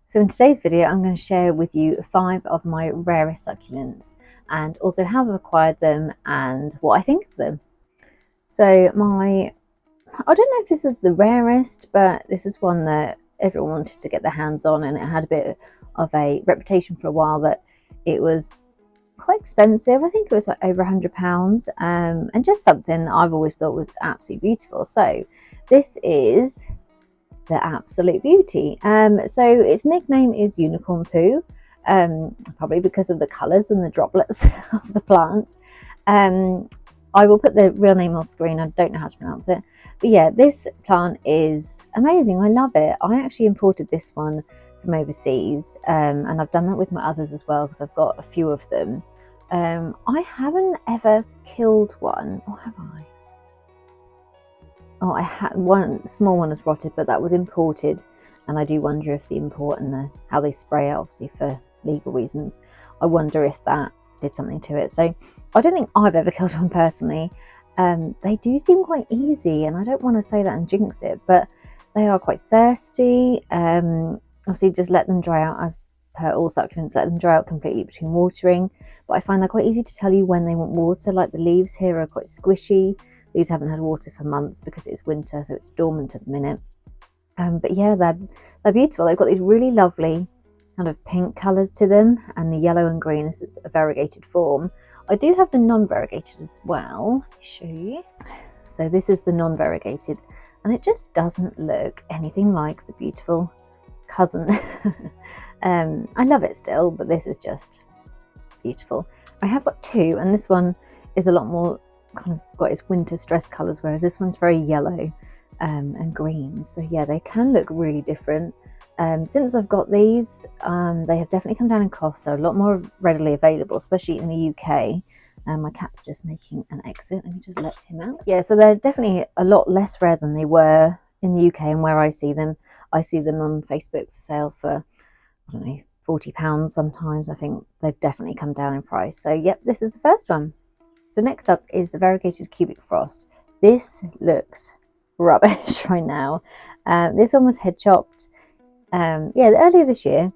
So in today's video, I'm going to share with you 5 of my rarest succulents and also how I've acquired them and what I think of them. So I don't know if this is the rarest, but this is one that everyone wanted to get their hands on, and it had a bit of a reputation for a while that it was quite expensive. I think it was like over £100, and just something that I've always thought was absolutely beautiful. So this is the Absolute Beauty. So its nickname is Unicorn Poo, probably because of the colours and the droplets of the plant. I will put the real name on screen. I don't know how to pronounce it, but yeah, this plant is amazing. I love it. I actually imported this one from overseas, and I've done that with my others as well because I've got a few of them. I haven't ever killed one, or have I? Oh, I had one small one has rotted, but that was imported, and I do wonder if the import and how they spray it, obviously for legal reasons, I wonder if that did something to it. So I don't think I've ever killed one personally. They do seem quite easy, and I don't want to say that and jinx it, but they are quite thirsty. Obviously just let them dry out, as per all succulents, let them dry out completely between watering, but I find they're quite easy to tell you when they want water. Like the leaves here are quite squishy. These haven't had water for months because it's winter, so it's dormant at the minute. But yeah, they're beautiful. They've got these really lovely kind of pink colours to them, and the yellow and green. This is a variegated form. I do have the non-variegated as well. Let me show you. So this is the non-variegated, and it just doesn't look anything like the beautiful cousin. I love it still, but this is just beautiful. I have got 2, and this one is a lot more kind of got its winter stress colours, whereas this one's very yellow and green. So yeah, they can look really different. Since I've got these, they have definitely come down in cost. They're a lot more readily available, especially in the UK. My cat's just making an exit. Let me just let him out. Yeah, so they're definitely a lot less rare than they were in the UK, and where I see them on Facebook for sale for, I don't know, £40 sometimes. I think they've definitely come down in price. So yep, this is the first one. So next up is the variegated cubic frost. This looks rubbish right now. This one was head chopped earlier this year,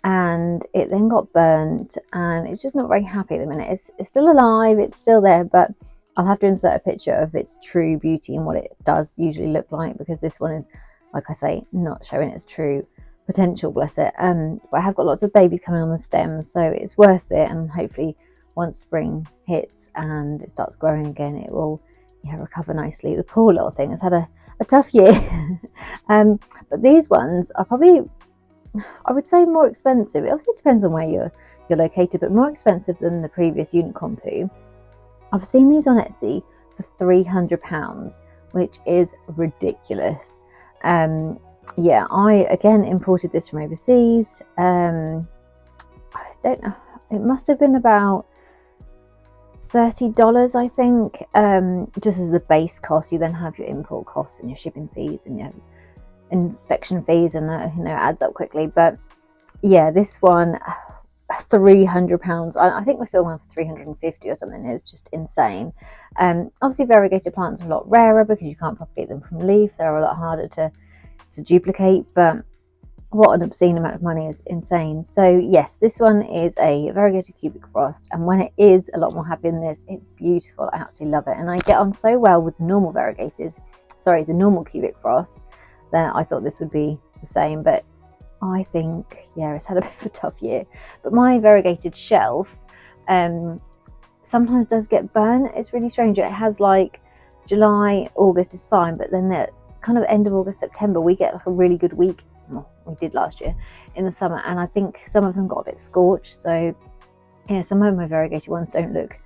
and it then got burnt, and it's just not very happy at the minute. It's still alive, it's still there, but I'll have to insert a picture of its true beauty and what it does usually look like, because this one is, like I say, not showing its true potential, bless it. But I have got lots of babies coming on the stem, so it's worth it, and hopefully once spring hits and it starts growing again, it will recover nicely. The poor little thing has had a tough year. But these ones are probably, I would say, more expensive. It obviously depends on where you're located, but more expensive than the previous unicorn poo. I've seen these on Etsy for £300, which is ridiculous. Yeah, I again imported this from overseas. I don't know, it must have been about $30, I think, just as the base cost. You then have your import costs and your shipping fees and your inspection fees, and it adds up quickly. But yeah, this one, £300. I think we still one for 350 or something. It's just insane. Obviously variegated plants are a lot rarer because you can't propagate them from leaf. They're a lot harder to duplicate, but what an obscene amount of money is insane. So yes, this one is a variegated cubic frost, and when it is a lot more happy than this, it's beautiful. I absolutely love it, and I get on so well with the normal the normal cubic frost, that I thought this would be the same. But I think, yeah, it's had a bit of a tough year. But my variegated shelf sometimes does get burnt. It's really strange. It has like July, August is fine, but then the kind of end of August, September, we get like a really good week. Well, we did last year in the summer, and I think some of them got a bit scorched. So yeah, some of my variegated ones don't look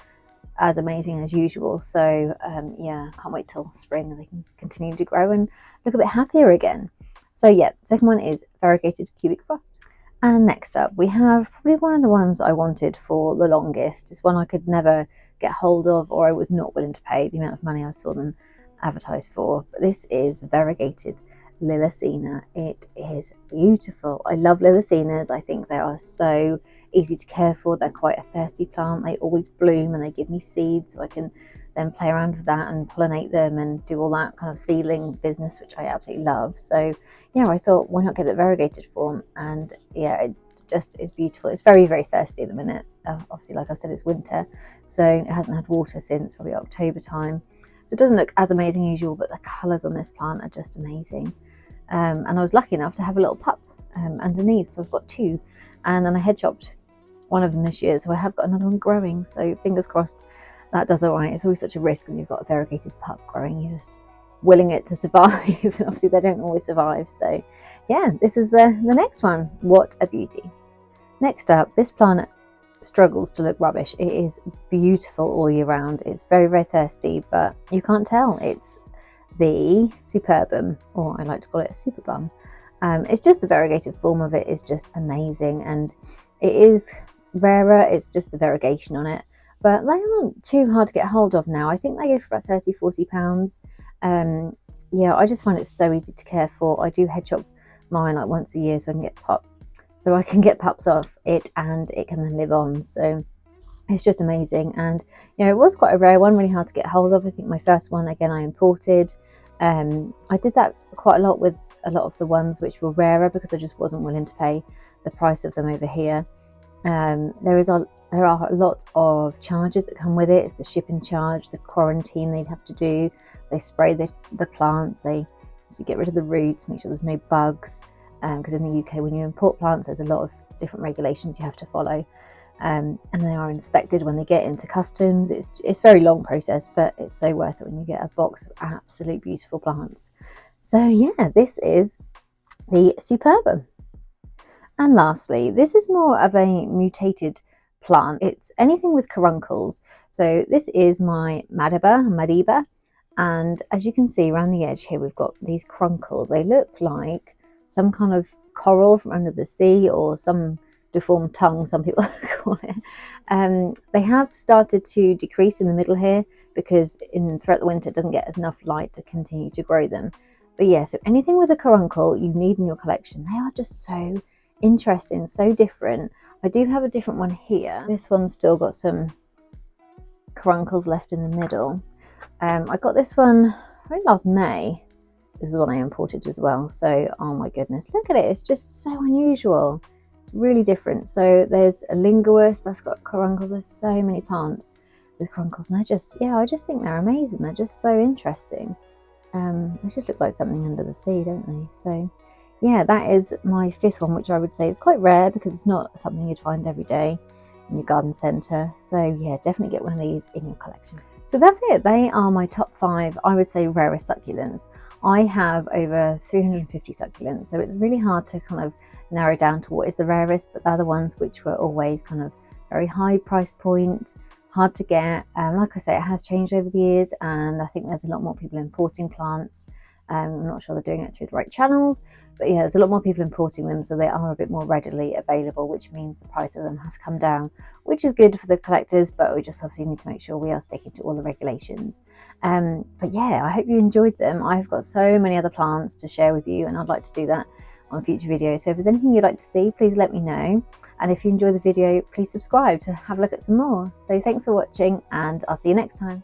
as amazing as usual. So yeah, can't wait till spring and they can continue to grow and look a bit happier again. So yeah, second one is variegated cubic frost. And next up we have probably one of the ones I wanted for the longest. It's one I could never get hold of, or I was not willing to pay the amount of money I saw them advertised for. But this is the variegated Lilacina. It is beautiful. I love Liliacenas. I think they are so easy to care for. They're quite a thirsty plant. They always bloom and they give me seeds, so I can then play around with that and pollinate them and do all that kind of seedling business, which I absolutely love. So yeah, I thought, why not get the variegated form? And yeah, it just is beautiful. It's very, very thirsty at the minute. Obviously, like I said, it's winter, so it hasn't had water since probably October time. So it doesn't look as amazing as usual, but the colours on this plant are just amazing. And I was lucky enough to have a little pup underneath, so I've got two, and then I head chopped one of them this year, so I have got another one growing, so fingers crossed that does all right. It's always such a risk when you've got a variegated pup growing. You're just willing it to survive, and obviously they don't always survive. So yeah, this is the next one. What a beauty. Next up, this plant struggles to look rubbish. It is beautiful all year round. It's very, very thirsty, but you can't tell. It's the Superbum, or I like to call it a Superbum. It's just the variegated form of it is just amazing, and it is rarer. It's just the variegation on it, but they aren't too hard to get hold of now. I think they go for about £30–40. Yeah, I just find it so easy to care for. I do head chop mine like once a year so I can get pups off it, and it can then live on. So it's just amazing. And you know, it was quite a rare one, really hard to get hold of. I think my first one, again, I imported. I did that quite a lot with a lot of the ones which were rarer, because I just wasn't willing to pay the price of them over here. There are a lot of charges that come with it. It's the shipping charge, the quarantine they'd have to do. They spray the plants, they obviously get rid of the roots, make sure there's no bugs, because in the UK, when you import plants, there's a lot of different regulations you have to follow, and they are inspected when they get into customs. It's a very long process, but it's so worth it when you get a box of absolute beautiful plants. So yeah, this is the Superbum. And lastly, this is more of a mutated plant. It's anything with caruncles. So this is my Madiba, and as you can see around the edge here, we've got these caruncles. They look like some kind of coral from under the sea, or some deformed tongue, some people call it. They have started to decrease in the middle here, because throughout the winter it doesn't get enough light to continue to grow them. But yeah, so anything with a caruncle you need in your collection. They are just so interesting, so different. I do have a different one here. This one's still got some caruncles left in the middle. I got this one I think last May. This is one I imported as well. So oh my goodness, look at it, it's just so unusual. It's really different. So there's a linguus that's got caruncles. There's so many plants with caruncles, and they're just, yeah, I just think they're amazing. They're just so interesting. They just look like something under the sea, don't they? So yeah, that is my fifth one, which I would say is quite rare, because it's not something you'd find every day in your garden centre. So yeah, definitely get one of these in your collection. So that's it. They are my top 5, I would say, rarest succulents. I have over 350 succulents, so it's really hard to kind of narrow down to what is the rarest, but they're the ones which were always kind of very high price point, hard to get. Like I say, it has changed over the years, and I think there's a lot more people importing plants. I'm not sure they're doing it through the right channels, but yeah, there's a lot more people importing them, so they are a bit more readily available, which means the price of them has come down, which is good for the collectors, but we just obviously need to make sure we are sticking to all the regulations. But yeah, I hope you enjoyed them. I've got so many other plants to share with you, and I'd like to do that on future videos. So if there's anything you'd like to see, please let me know. And if you enjoy the video, please subscribe to have a look at some more. So thanks for watching, and I'll see you next time.